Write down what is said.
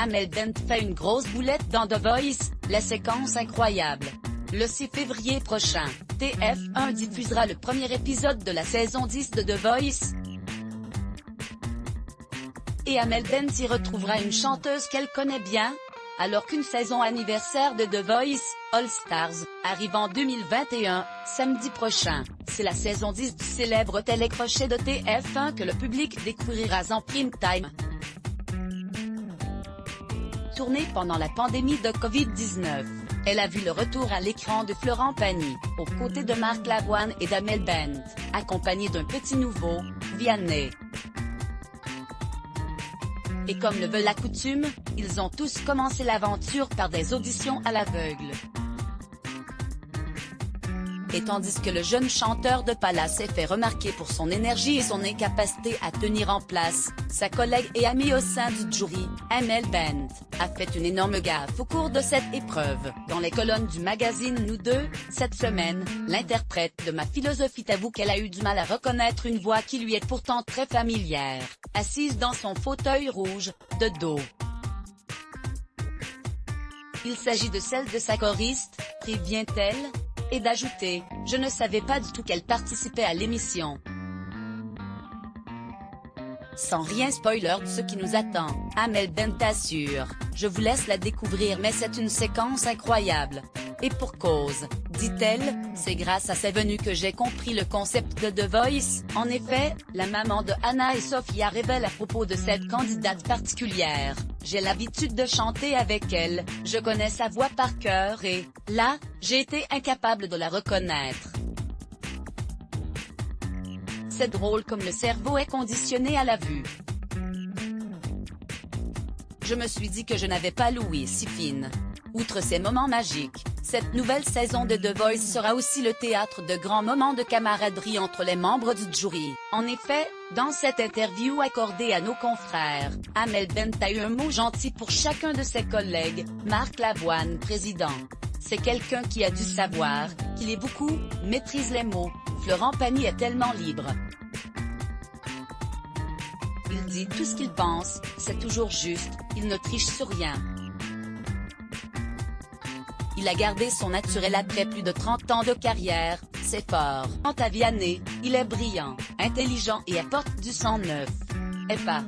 Amel Bent fait une grosse boulette dans The Voice, la séquence incroyable. Le 6 février prochain, TF1 diffusera le premier épisode de la saison 10 de The Voice. Et Amel Bent y retrouvera une chanteuse qu'elle connaît bien. Alors qu'une saison anniversaire de The Voice, All Stars, arrive en 2021, samedi prochain, c'est la saison 10 du célèbre télécrochet de TF1 que le public découvrira en prime time. Tournée pendant la pandémie de Covid-19, elle a vu le retour à l'écran de Florent Pagny, aux côtés de Marc Lavoine et d'Amel Bent, accompagné d'un petit nouveau, Vianney. Et comme le veut la coutume, ils ont tous commencé l'aventure par des auditions à l'aveugle. Et tandis que le jeune chanteur de Palace est fait remarquer pour son énergie et son incapacité à tenir en place, sa collègue et amie au sein du jury, Amel Bent, a fait une énorme gaffe au cours de cette épreuve. Dans les colonnes du magazine Nous Deux, cette semaine, l'interprète de Ma Philosophie avoue qu'elle a eu du mal à reconnaître une voix qui lui est pourtant très familière, assise dans son fauteuil rouge, de dos. Il s'agit de celle de sa choriste, prévient-elle, et d'ajouter « Je ne savais pas du tout qu'elle participait à l'émission ». Sans rien spoiler de ce qui nous attend, Amel Bent assure « Je vous laisse la découvrir mais c'est une séquence incroyable. Et pour cause, dit-elle, c'est grâce à sa venue que j'ai compris le concept de The Voice. En effet, la maman de Anna et Sophia révèle à propos de cette candidate particulière. J'ai l'habitude de chanter avec elle, je connais sa voix par cœur et, là, j'ai été incapable de la reconnaître. C'est drôle comme le cerveau est conditionné à la vue. Je me suis dit que je n'avais pas l'ouïe si fine. Outre ces moments magiques, cette nouvelle saison de The Voice sera aussi le théâtre de grands moments de camaraderie entre les membres du jury. En effet, dans cette interview accordée à nos confrères, Amel Bent a eu un mot gentil pour chacun de ses collègues, Marc Lavoine président. C'est quelqu'un qui a dû savoir, qu'il est beaucoup, maîtrise les mots, Florent Pagny est tellement libre. Il dit tout ce qu'il pense, c'est toujours juste, il ne triche sur rien. Il a gardé son naturel après plus de 30 ans de carrière, c'est fort. Quant à Vianney, il est brillant, intelligent et apporte du sang neuf. Et pas